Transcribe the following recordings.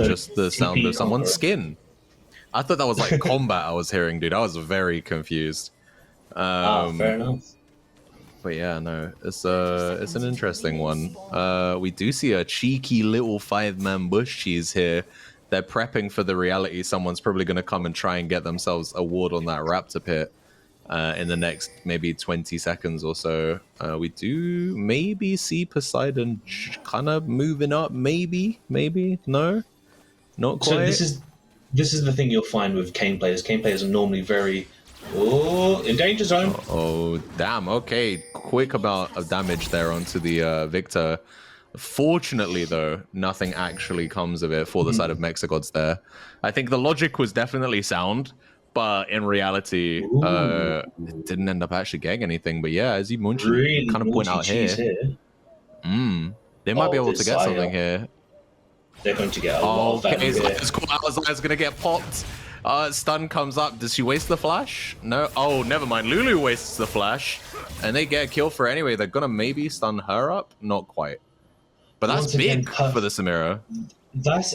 just the sound of someone's Conqueror. skin. I thought that was like combat I was hearing, dude. I was very confused. Fair enough. But yeah, no, it's an interesting one. We do see a cheeky little 5-man bush cheese here. They're prepping for the reality. Someone's probably going to come and try and get themselves a ward on that raptor pit in the next maybe 20 seconds or so. We do maybe see Poseidon kind of moving up. Maybe, no, not quite. So this is the thing you'll find with Kane players. Kane players are normally very in danger zone. Oh, damn. Okay, quick amount of damage there onto the Victor. Fortunately, though, nothing actually comes of it for the side of MexiGods there. I think the logic was definitely sound, but in reality, it didn't end up actually getting anything. But yeah, as you Really kind of point out here, they might be able to get something here. They're going to get a lot of value here. Zaya's going to get popped. Stun comes up. Does she waste the flash? No. Oh, never mind. Lulu wastes the flash. And they get a kill for it anyway. They're going to maybe stun her up. Not quite. But that's big for the Samira. That's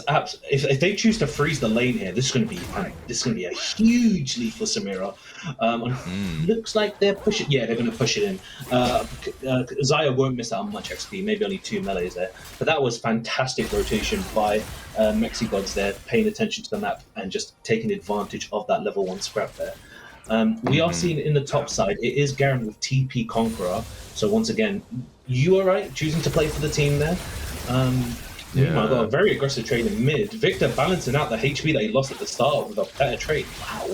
if they choose to freeze the lane here, this is going to be a huge lead for Samira. Looks like they're pushing. Yeah, they're going to push it in. Zaya won't miss out on much XP, maybe only 2 melees there. But that was fantastic rotation by MexiGods there, paying attention to the map and just taking advantage of that level 1 scrap there. We are seeing in the top side, it is Garen with TP Conqueror. So once again, you are right, choosing to play for the team there. Meanwhile, got a very aggressive trade in mid. Victor balancing out the HP that he lost at the start with a better trade. Wow.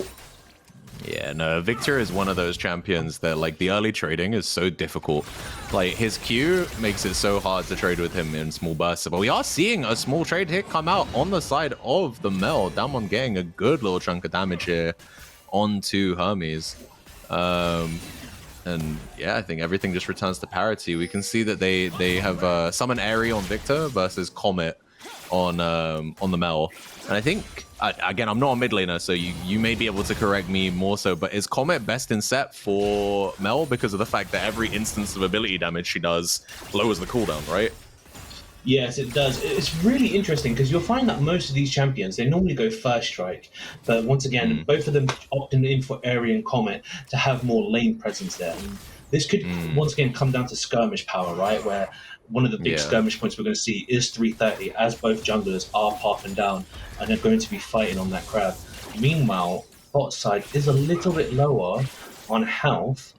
Yeah, no, Victor is one of those champions that, like, the early trading is so difficult. Like, his Q makes it so hard to trade with him in small bursts. But we are seeing a small trade hit come out on the side of the Mel. Damwon getting a good little chunk of damage here onto Hermes. And yeah, I think everything just returns to parity. We can see that they have Summon Airy on Victor versus Comet on the Mel. And I think, again, I'm not a mid laner, so you may be able to correct me more so, but is Comet best in set for Mel because of the fact that every instance of ability damage she does lowers the cooldown, right? Yes, it does. It's really interesting because you'll find that most of these champions, they normally go first strike. But once again, both of them opting in for Airy and Comet to have more lane presence there. And this could, once again, come down to skirmish power, right? Where one of the big skirmish points we're going to see is 330, as both junglers are pathing down and they're going to be fighting on that crab. Meanwhile, bot side is a little bit lower on health.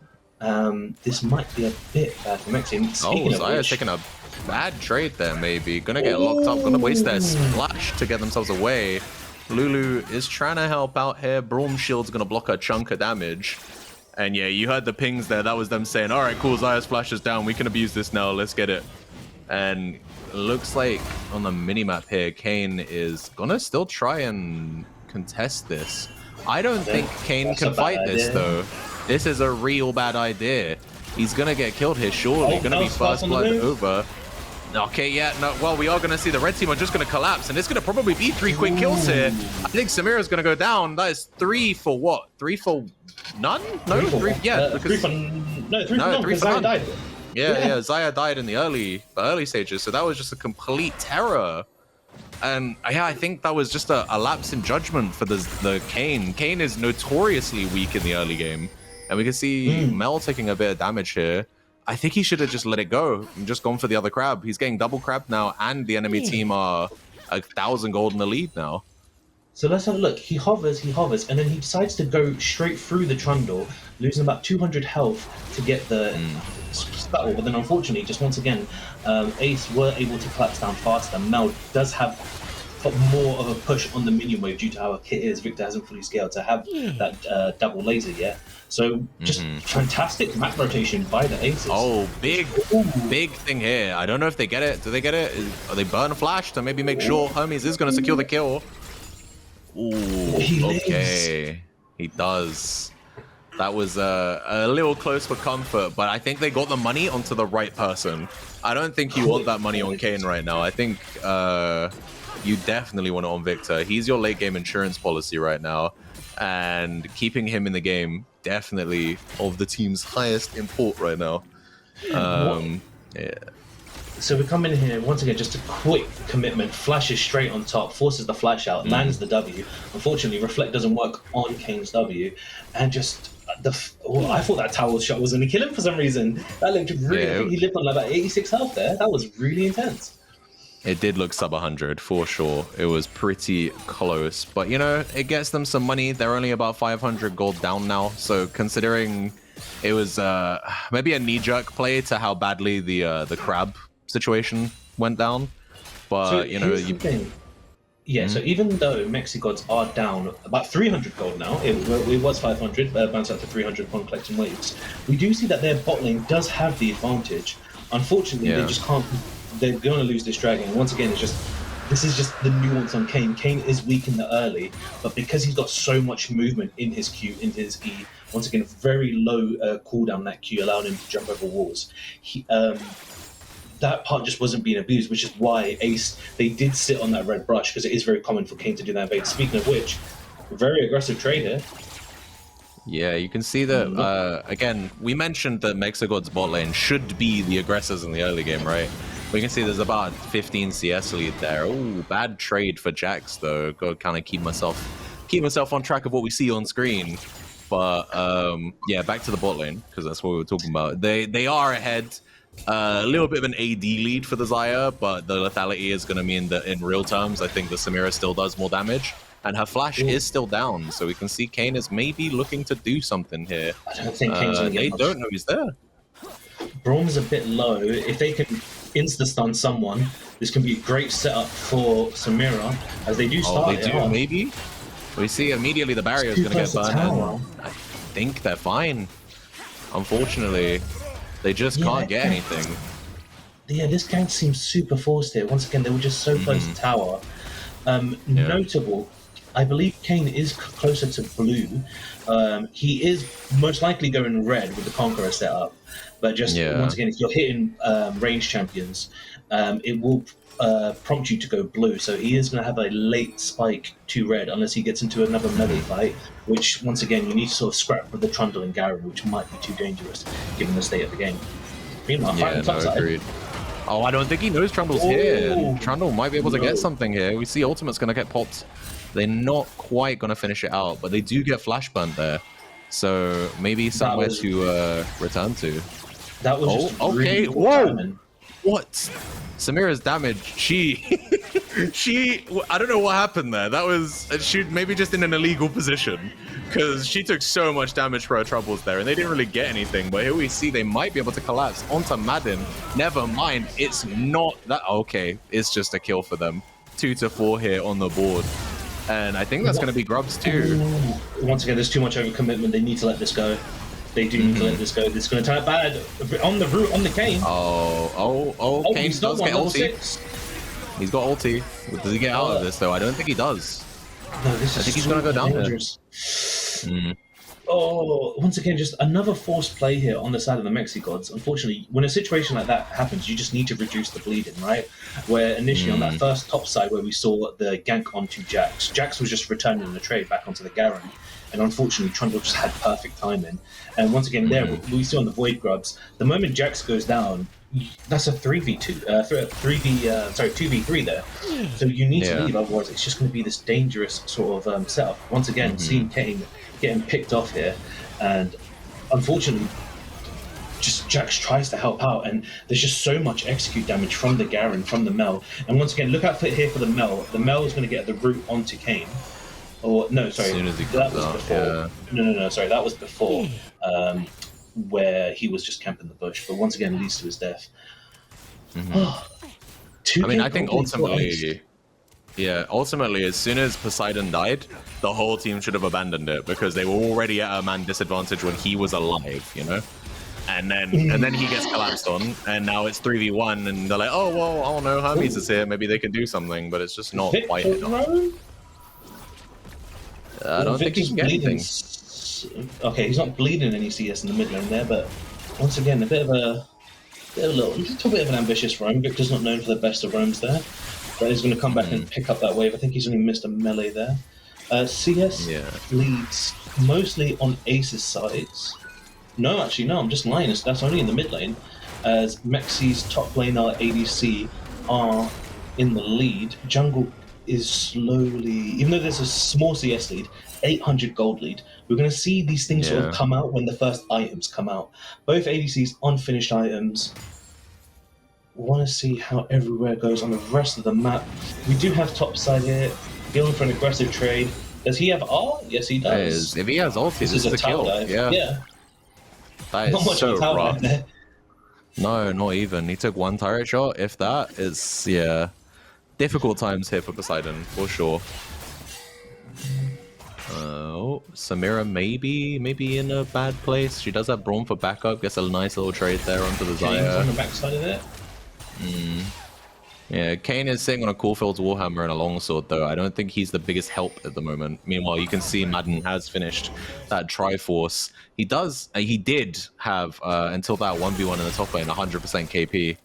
This might be a bit bad for Mexi. Zaya's taking a bad trade there, maybe. Gonna get locked up, gonna waste their splash to get themselves away. Lulu is trying to help out here. Braum Shield's gonna block a chunk of damage. And yeah, you heard the pings there. That was them saying, all right, cool, Zaya's flash is down. We can abuse this now. Let's get it. And it looks like on the minimap here, Kane is gonna still try and contest this. I don't think Kane can fight this, though. This is a real bad idea. He's gonna get killed here, surely. Gonna be first blood over. Okay, yeah, no, well, we are going to see the red team are just going to collapse, and it's going to probably be 3 quick kills here. I think Samira's going to go down. That is 3 for what? 3 for none? No, 3, yeah. Because, 3 for none, because Zaya died. Yeah, Zaya died in the early stages, so that was just a complete terror. And yeah, I think that was just a lapse in judgment for the Kane. Kane is notoriously weak in the early game, and we can see Mel taking a bit of damage here. I think he should have just let it go and just gone for the other crab. He's getting double crab now, and the enemy team are 1,000 gold in the lead now. So let's have a look. He hovers, and then he decides to go straight through the Trundle, losing about 200 health to get the scuttle. But then unfortunately, just once again, Ace were able to collapse down faster. Mel does have more of a push on the minion wave due to how her kit is. Victor hasn't fully scaled to have that double laser yet. So just fantastic map rotation by the Aces. Oh, big thing here. I don't know if they get it. Do they get it? Are they burn flash to maybe make sure Hermes is going to secure the kill? Ooh, okay. He does. That was a little close for comfort, but I think they got the money onto the right person. I don't think you want that money on Kane right now. I think you definitely want it on Victor. He's your late game insurance policy right now, and keeping him in the game definitely of the team's highest import right now. Yeah. So we come in here once again, just a quick commitment, flashes straight on top, forces the flash out, lands the W. Unfortunately, Reflect doesn't work on Kane's W, and just I thought that tower shot was going to kill him for some reason. That looked really. I think he lived on like about 86 health there. That was really intense. It did look sub 100 for sure. It was pretty close, but you know, it gets them some money. They're only about 500 gold down now, so considering it was maybe a knee-jerk play to how badly the crab situation went down, but So you know, so even though MexiGods are down about 300 gold now, it was 500, bounced out to 300 upon collecting waves. We do see that their bot lane does have the advantage. Unfortunately, they just can't. They're going to lose this dragon. Once again, this is just the nuance on Kane. Kane is weak in the early, but because he's got so much movement in his Q, into his E, once again, very low cooldown that Q, allowing him to jump over walls. That part just wasn't being abused, which is why they did sit on that red brush, because it is very common for Kane to do that bait. Speaking of which, very aggressive trade here. Yeah, you can see that, again, we mentioned that MexiGods bot lane should be the aggressors in the early game, right? We can see there's about 15 CS lead there. Oh, bad trade for Jax, though. Got to kind of keep myself on track of what we see on screen. But, yeah, back to the bot lane, because that's what we were talking about. They are ahead. A little bit of an AD lead for the Xayah, but the lethality is going to mean that in real terms, I think the Samira still does more damage. And her flash is still down, so we can see Kane is maybe looking to do something here. I don't think Kane's going to get much. They don't know he's there. Braum's a bit low. If they can insta-stun someone, this can be a great setup for Samira, as they do start maybe. We see immediately the barrier is going to get burned. I think they're fine. Unfortunately, they just can't get anything. Yeah, this gang seems super forced here. Once again, they were just so close to tower. Notable, I believe Kane is closer to blue. He is most likely going red with the Conqueror setup. But just once again, if you're hitting range champions, it will prompt you to go blue. So he is going to have a late spike to red unless he gets into another melee fight, which once again, you need to sort of scrap with the Trundle and Garen, which might be too dangerous given the state of the game. Meanwhile, agreed. Oh, I don't think he knows Trundle's here. And Trundle might be able to get something here. We see Ultimate's going to get popped. They're not quite going to finish it out, but they do get flash burnt there. So maybe somewhere to return to. That was just okay. Whoa! What? Samira's damage. She, I don't know what happened there. That was she maybe just in an illegal position, because she took so much damage for her troubles there, and they didn't really get anything. But here we see they might be able to collapse onto Madden. Never mind, it's not that. Okay, it's just a kill for them. 2 to 4 here on the board, and I think that's going to be Grubs too. Once again, there's too much overcommitment. They need to let this go. They do need to let this go. This is going to turn out bad on the route on the Kane. Kane does get ulti. He's got ulti. Does he get out of this though? I don't think he does. No, I think he's going to go down there. Oh, once again, just another forced play here on the side of the MexiGods. Unfortunately, when a situation like that happens, you just need to reduce the bleeding, right? Where initially on that first top side where we saw the gank onto Jax, Jax was just returning the trade back onto the Garen. And unfortunately, Trundle just had perfect timing. And once again, there we see on the Void Grubs, the moment Jax goes down, that's a 2v3 there. So you need to leave, otherwise it's just going to be this dangerous sort of setup. Once again, seeing Kane getting picked off here, and unfortunately, just Jax tries to help out, and there's just so much execute damage from the Garen, from the Mel. And once again, look out for here for the Mel. The Mel is going to get the root onto Kane. Or no, sorry, that was before. No, sorry, that was before, where he was just camping the bush. But once again, leads to his death. I mean, I think ultimately, as soon as Poseidon died, the whole team should have abandoned it, because they were already at a man disadvantage when he was alive, you know. And then he gets collapsed on, and now it's 3v1, and they're like, oh well, I don't know, Hermes is here, maybe they can do something, but it's just not quite enough. I don't think he can get anything. Okay, he's not bleeding any CS in the mid lane there, but once again, a little bit of an ambitious roam. Victor's not known for the best of roams there, but he's going to come back and pick up that wave. I think he's only missed a melee there. CS leads mostly on Ace's sides. No, actually, no, I'm just lying. That's only in the mid lane. as Mexi's top laner ADC are in the lead. Jungle is slowly, even though there's a small CS lead, 800 gold lead. We're going to see these things sort of come out when the first items come out. Both ADCs unfinished items. We want to see how everywhere goes on the rest of the map. We do have topside here, going for an aggressive trade. Does he have R? Yes, he does. If he has ulti, this is a kill. Dive. Yeah. That is not much so rough. There. No, not even. He took one turret shot. If that is, yeah, difficult times here for Poseidon for sure. Oh, Samira maybe in a bad place. She does have Braum for backup. Gets a nice little trade there onto the Xayah. On the backside of it. Yeah, Kane is sitting on a Caulfield's Warhammer and a longsword, though. I don't think he's the biggest help at the moment. Meanwhile, you can see Madden has finished that Triforce. He did have, until that 1v1 in the top lane, 100%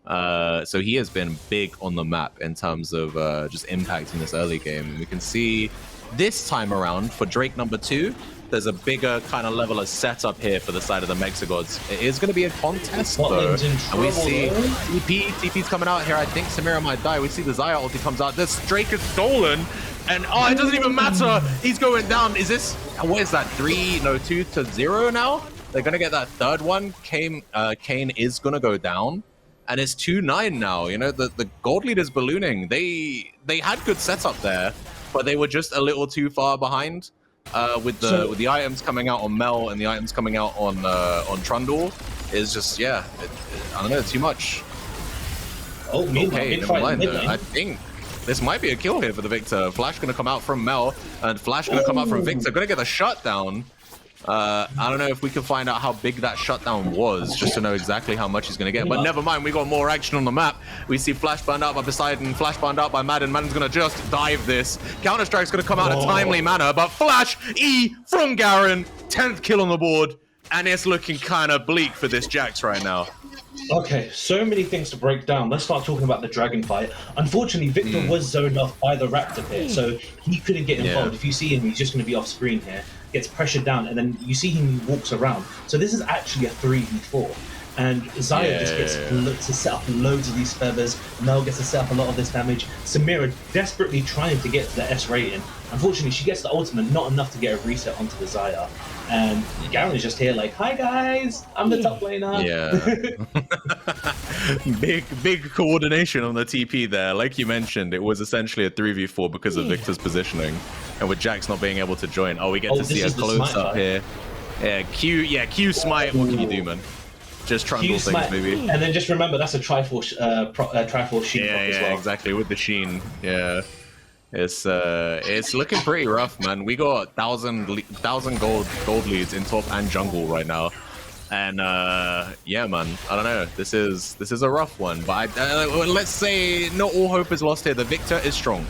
KP. So he has been big on the map in terms of just impacting this early game. We can see this time around for Drake #2, there's a bigger kind of level of setup here for the side of the MexiGods. It is going to be a contest, though. And we see TP's coming out here. I think Samira might die. We see the Xayah ulti comes out. This Drake is stolen. And, oh, it doesn't even matter. He's going down. Is this, what is that, 2-0 now? They're going to get that third one. Kane is going to go down. And it's 2-9 now. You know, the gold lead is ballooning. They had good setup there, but they were just a little too far behind. With the items coming out on Mel and the items coming out on Trundle is just, yeah, I don't know, too much. Oh, okay, never mind. I think this might be a kill here for the Victor. Flash gonna come out from Mel and Flash gonna come out from Victor. Gonna get the shutdown. I don't know if we can find out how big that shutdown was, just to know exactly how much he's going to get. But never mind, we got more action on the map. We see Flash burned out by Poseidon, Flash burned out by Madden. Madden's going to just dive this. Counter-Strike's going to come out in a timely manner, but Flash E from Garen, 10th kill on the board, and it's looking kind of bleak for this Jax right now. Okay, so many things to break down. Let's start talking about the dragon fight. Unfortunately, Victor was zoned off by the Raptor here, so he couldn't get involved. If you see him, he's just going to be off screen here. Gets pressured down, and then you see him, he walks around. So this is actually a 3v4. And Xayah just gets to set up loads of these feathers. Mel gets to set up a lot of this damage. Samira desperately trying to get to the S rating. Unfortunately, she gets the ultimate, not enough to get a reset onto the Xayah. And Garen is just here like, hi guys, I'm the top laner. Yeah. big coordination on the TP there. Like you mentioned, it was essentially a 3v4 because of Victor's positioning. And with Jax not being able to join, we get to see a close-up here. Yeah, Q smite, what can you do, man? Just trundle things, maybe. And then just remember, that's a Triforce Sheen as well. Exactly, with the Sheen. Yeah. It's looking pretty rough, man. We got 1,000 gold leads in top and jungle right now. And yeah, man, I don't know. This is a rough one, but let's say not all hope is lost here. The Victor is strong.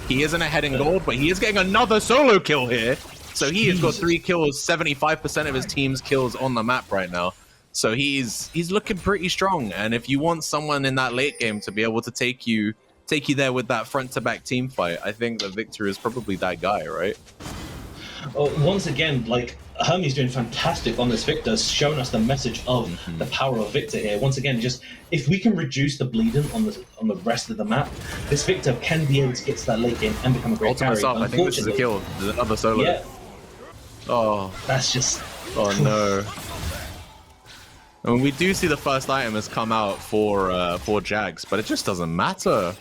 He isn't ahead in gold, but he is getting another solo kill here. So he has got 3 kills, 75% of his team's kills on the map right now. So he's looking pretty strong. And if you want someone in that late game to be able to take you there with that front-to-back team fight, I think the Victor is probably that guy, right? Once again, like, Hermes doing fantastic on this Victor, showing us the message of the power of Victor here. Once again, just if we can reduce the bleeding on the rest of the map, this Victor can be able to get to that late game and become a great carry. I think this is a kill. There's another solo. Yeah. Oh. That's just... Oh, no. I mean, we do see the first item has come out for Jax, but it just doesn't matter.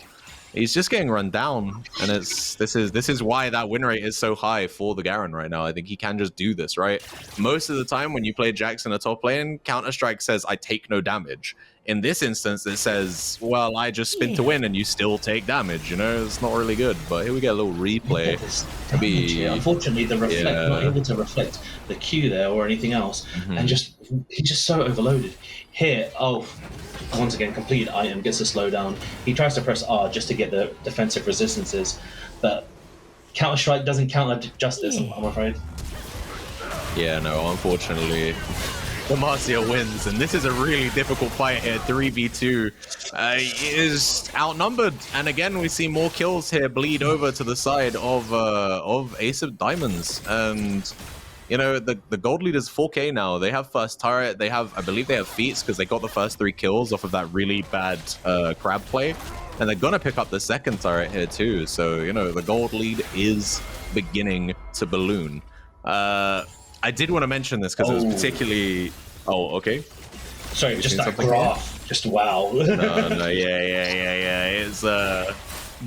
He's just getting run down, and this is why that win rate is so high for the Garen right now. I think he can just do this, right? Most of the time when you play Jax in a top lane, Counter-Strike says, I take no damage. In this instance, it says, well, I just spin to win, and you still take damage, you know? It's not really good, but here we get a little replay. Unfortunately, the reflect, not able to reflect the Q there or anything else, and he's just so overloaded. Here, once again, completed item, gets a slowdown. He tries to press R just to get the defensive resistances, but Counter-Strike doesn't counter justice, I'm afraid. Yeah, no, unfortunately, Demacia wins, and this is a really difficult fight here. 3v2 is outnumbered, and again, we see more kills here bleed over to the side of Ace of Diamonds, and you know, the gold leader's 4K now. They have first turret. They have, I believe they have feats because they got the first 3 kills off of that really bad crab play. And they're going to pick up the second turret here too. So, you know, the gold lead is beginning to balloon. I did want to mention this because it was particularly... Oh, okay. Sorry, just that graph. Here? Just wow. no, yeah. It's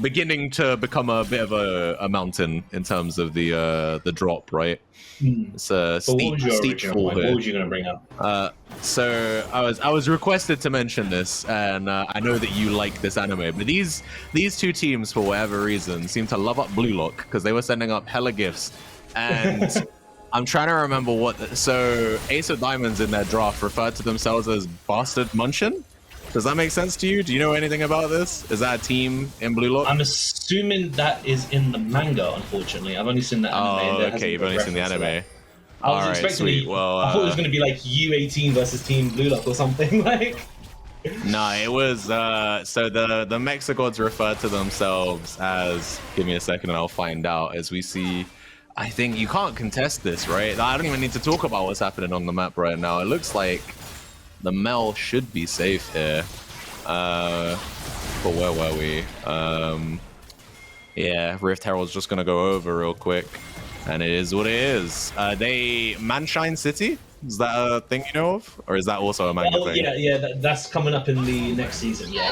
beginning to become a bit of a mountain in terms of the drop, right? It's a steep fall here. What was you going to bring up? So I was requested to mention this, and I know that you like this anime, but these two teams, for whatever reason, seem to love up Blue Lock because they were sending up hella gifts, and I'm trying to remember what. So Ace of Diamonds in their draft referred to themselves as Bastard Munchin. Does that make sense to you? Do you know anything about this? Is that a team in Blue Lock? I'm assuming that is in the manga, unfortunately. I've only seen the anime. Oh, okay, you've only seen the anime. I was expecting well, I thought it was going to be like U18 versus Team Blue Lock or something. Like, no, it was so the MexiGods referred to themselves as, give me a second and I'll find out, as we see. I think you can't contest this, right? I don't even need to talk about what's happening on the map right now. It looks like the Mel should be safe here. But where were we? Yeah, Rift Herald's just gonna go over real quick. And it is what it is. They Manshine City? Is that a thing you know of? Or is that also a manga thing? Yeah, that's coming up in the next season. Yeah.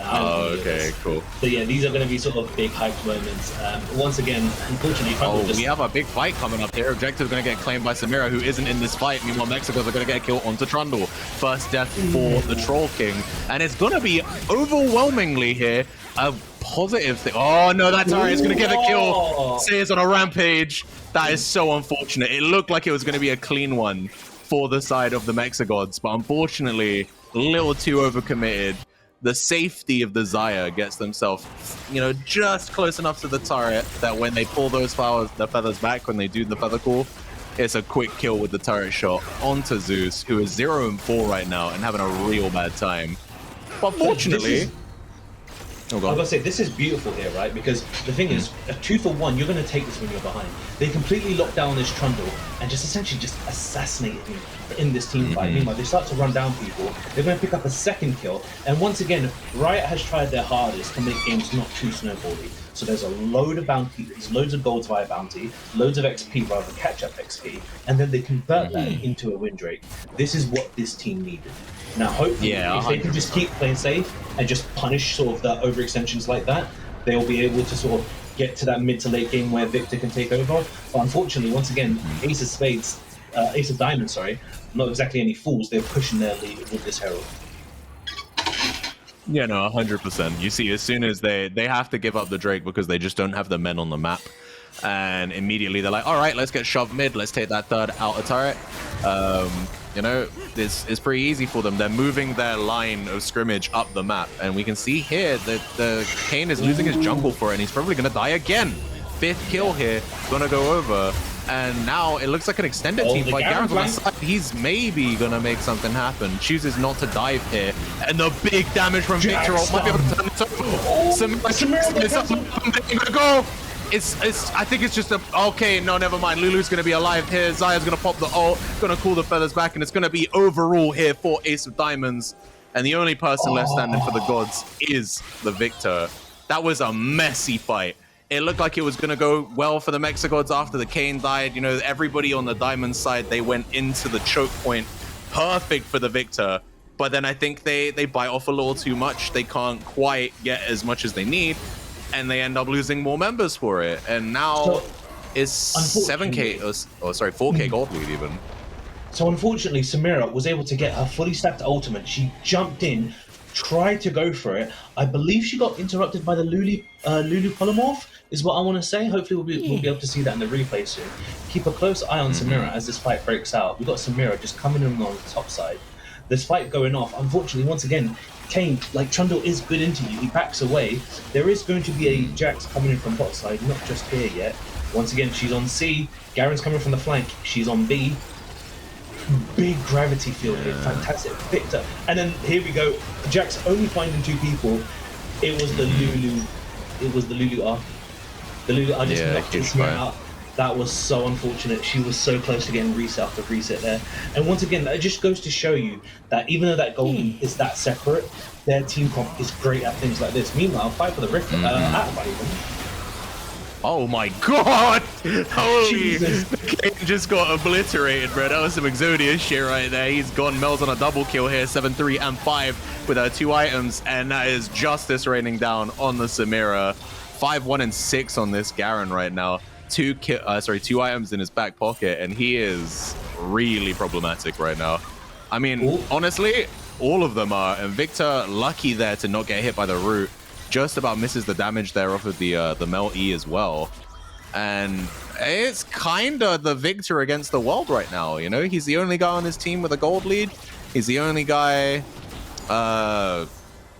Oh, okay, cool. So yeah, these are going to be sort of big hype moments. Once again, unfortunately, we have a big fight coming up here. Objective's going to get claimed by Samira, who isn't in this fight. Meanwhile, MexiGods are going to get killed onto Trundle. First death for the Troll King. And it's going to be overwhelmingly here a positive thing. Oh no, that turret is going to get a kill. Sayers on a rampage. That is so unfortunate. It looked like it was going to be a clean one for the side of the MexiGods, but unfortunately, a little too overcommitted. The safety of the Xayah gets themselves, you know, just close enough to the turret that when they pull those the feathers back, when they do the feather call, it's a quick kill with the turret shot onto Zeus, who is 0-4 right now and having a real bad time. But fortunately... I was gonna say, this is beautiful here, right? Because the thing is, a 2-for-1, you're gonna take this when you're behind. They completely lock down this Trundle and just essentially just assassinate him in this team fight. Meanwhile, they start to run down people. They're gonna pick up a second kill. And once again, Riot has tried their hardest to make games not too snowbally. So there's a load of bounty, there's loads of golds via bounty, loads of XP rather than catch-up XP, and then they convert that into a win rate. This is what this team needed. Now, hopefully, if they can just keep playing safe and just punish sort of the overextensions like that, they'll be able to sort of get to that mid to late game where Victor can take over. But unfortunately, once again, Ace of Diamonds, sorry, not exactly any fools. They're pushing their lead with this Herald. Yeah, no, 100%. You see, as soon as they have to give up the Drake because they just don't have the men on the map, and immediately they're like, all right, let's get shoved mid, let's take that third outer turret. You know, this is pretty easy for them. They're moving their line of scrimmage up the map, and we can see here that the Kane is losing his jungle for it, and he's probably going to die again. 5th kill here, gonna go over, and now it looks like an extended team fight. Garen's on the side. He's maybe gonna make something happen. Chooses not to dive here, and the big damage from Victor might be able to turn it over. Go! I think it's just a... Okay, no, never mind. Lulu's going to be alive here. Xayah's going to pop the ult, going to cool the feathers back, and it's going to be overall here for Ace of Diamonds. And the only person left standing for the gods is the Victor. That was a messy fight. It looked like it was going to go well for the MexiGods after the Kane died. You know, everybody on the Diamond side, they went into the choke point. Perfect for the Victor. But then I think they bite off a little too much. They can't quite get as much as they need. And they end up losing more members for it. And now it's 7K, 4K gold lead even. So unfortunately, Samira was able to get her fully stacked ultimate. She jumped in, tried to go for it. I believe she got interrupted by the Lulu polymorph, is what I want to say. Hopefully we'll be able to see that in the replay soon. Keep a close eye on Samira as this fight breaks out. We've got Samira just coming in on the top side. This fight going off. Unfortunately, once again, Kane, like Trundle is good into you. He backs away. There is going to be a Jax coming in from bot side, not just here yet. Once again, she's on C. Garen's coming from the flank. She's on B. Big gravity field here. Fantastic. Victor. And then here we go. Jax only finding 2 people. It was the Lulu. It was the Lulu R. The Lulu R just knocked his out. That was so unfortunate. She was so close to getting reset after reset there. And once again, that just goes to show you that even though that golden is that separate, their team comp is great at things like this. Meanwhile, fight for the Rift at Oh my god! Holy, Jesus. the king just got obliterated, bro. That was some Exodius shit right there. He's gone. Mel's on a double kill here, 7-3 and 5 with her 2 items, and that is justice raining down on the Samira. 5-1 and 6 on this Garen right now. 2 items in his back pocket, and he is really problematic right now. I mean, honestly, all of them are. And Victor, lucky there to not get hit by the root. Just about misses the damage there off of the Mel E as well. And it's kind of the Victor against the world right now, you know? He's the only guy on his team with a gold lead. He's the only guy,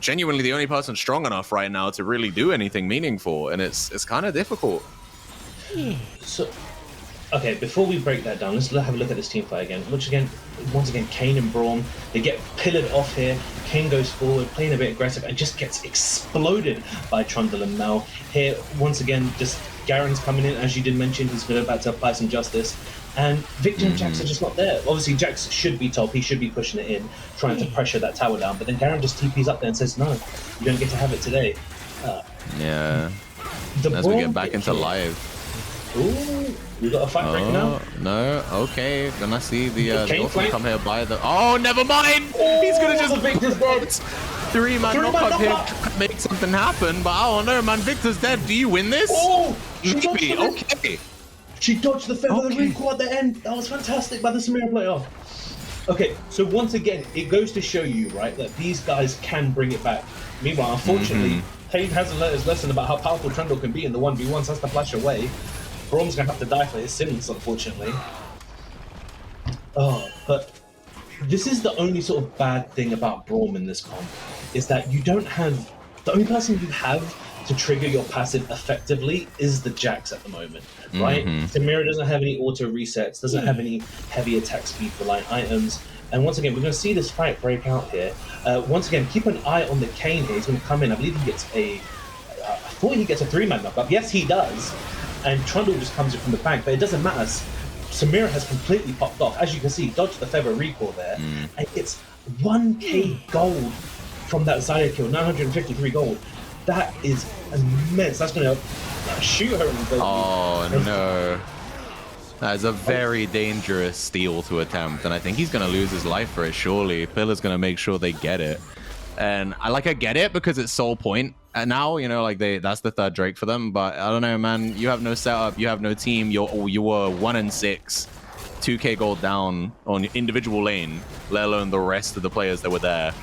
genuinely the only person strong enough right now to really do anything meaningful. And it's kind of difficult. So, okay, before we break that down, let's have a look at this team fight again. Once again, Kayn and Braum, they get pillared off here. Kayn goes forward, playing a bit aggressive, and just gets exploded by Trundle and Mel. Here, once again, just Garen's coming in, as you did mention, he's about to apply some justice. And Victor and Jax are just not there. Obviously, Jax should be top, he should be pushing it in, trying to pressure that tower down, but then Garen just TPs up there and says, no, you don't get to have it today. Yeah, as we get back into live. Ooh, we got a fight right now. No, okay. Then I see the Kayn come here by the. Oh, never mind. He's gonna just Victor's dead. 3-man knock up here, try to make something happen. But I don't know, man. Victor's dead. Do you win this? Oh, maybe. Okay. She dodged the feather of the recall at the end. That was fantastic by the Samira player. Okay, so once again, it goes to show you, right, that these guys can bring it back. Meanwhile, unfortunately, Kayn hasn't learned his lesson about how powerful Trundle can be in the 1v1s, has to flash away. Braum's gonna have to die for his sins, unfortunately. Oh, but this is the only sort of bad thing about Braum in this comp, is that you don't have, the only person you have to trigger your passive effectively is the Jax at the moment, right? Samira doesn't have any auto resets, doesn't have any heavy attack speed for light items. And once again, we're going to see this fight break out here. Once again, keep an eye on the Kayn here. He's going to come in. I believe he gets I thought he gets a 3-man knockup. Yes, he does. And Trundle just comes in from the bank, but it doesn't matter. Samira has completely popped off. As you can see, dodged the feather recall there. And it's 1k gold from that Xayah kill, 953 gold. That is immense. That's going to shoot her in the gold. Oh, no. That is a very dangerous steal to attempt, and I think he's going to lose his life for it, surely. Pillar's going to make sure they get it. And I get it because it's sole point. And now, you know, like that's the third Drake for them. But I don't know, man. You have no setup. You have no team. You were 1-6, 2k gold down on your individual lane, let alone the rest of the players that were there.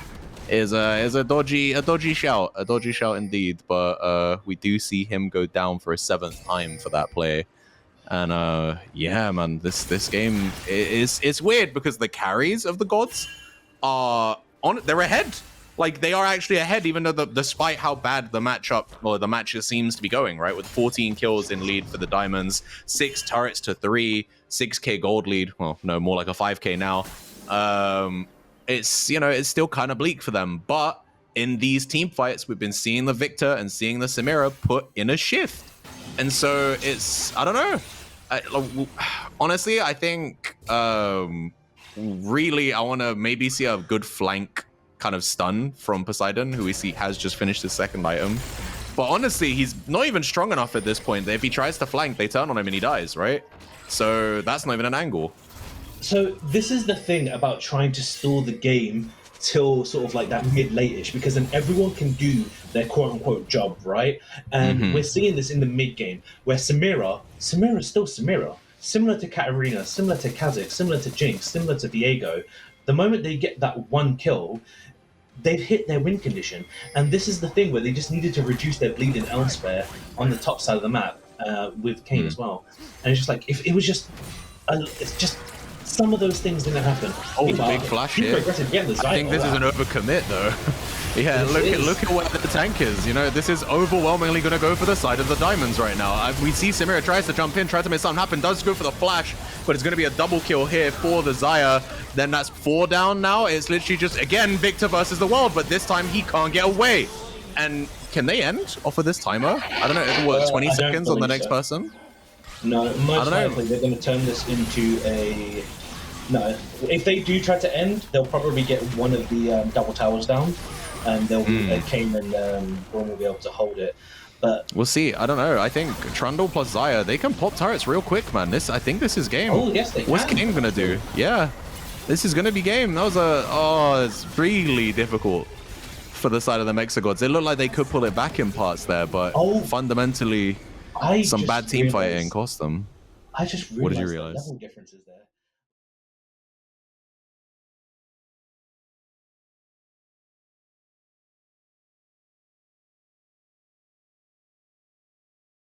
Is a dodgy shout indeed. But we do see him go down for a 7th time for that play. And yeah, man, this game it's weird because the carries of the gods are they're ahead. Like, they are actually ahead, even though despite how bad the matchup or the matches seems to be going, right? With 14 kills in lead for the Diamonds, 6 turrets to 3, 6k gold lead. Well, no, more like a 5k now. It's, you know, it's still kind of bleak for them. But in these team fights, we've been seeing the Victor and seeing the Samira put in a shift. And so it's, I don't know. Honestly, I think really I want to maybe see a good flank kind of stun from Poseidon, who we see has just finished his 2nd item. But honestly, he's not even strong enough at this point. If he tries to flank, they turn on him and he dies, right? So that's not even an angle. So this is the thing about trying to stall the game till sort of like that mid-late-ish, because then everyone can do their quote-unquote job, right? And we're seeing this in the mid-game, where Samira is still Samira. Similar to Katarina, similar to Kha'Zix, similar to Jinx, similar to Viego. The moment they get that 1 kill, they've hit their win condition. And this is the thing where they just needed to reduce their bleeding elsewhere on the top side of the map with Kayn as well. And it's just like, if it was just, it's just some of those things didn't happen. Oh, big flash here. I think this is an overcommit though. Yeah, look at where the tank is. You know, this is overwhelmingly going to go for the side of the Diamonds right now. We see Samira tries to jump in, tries to make something happen, does go for the flash, but it's going to be a double kill here for the Xayah. Then that's 4 down now. It's literally just, again, Victor versus the world, but this time he can't get away. And can they end off of this timer? I don't know, it works 20 seconds on the next person. No, most don't know. likely they're going to turn this into a. No, if they do try to end, they'll probably get one of the double towers down, and they'll be Kane and Braum will be able to hold it. But We'll see. I don't know. I think Trundle plus Xayah, they can pop turrets real quick, man. I think this is game. oh yes, they What's can. Kane gonna do? Yeah, this is gonna be game. That was it's really difficult for the side of the MexiGods. It looked like they could pull it back in parts there, but fundamentally, some bad team fighting cost them. I just realized What did you the realize? level differences there.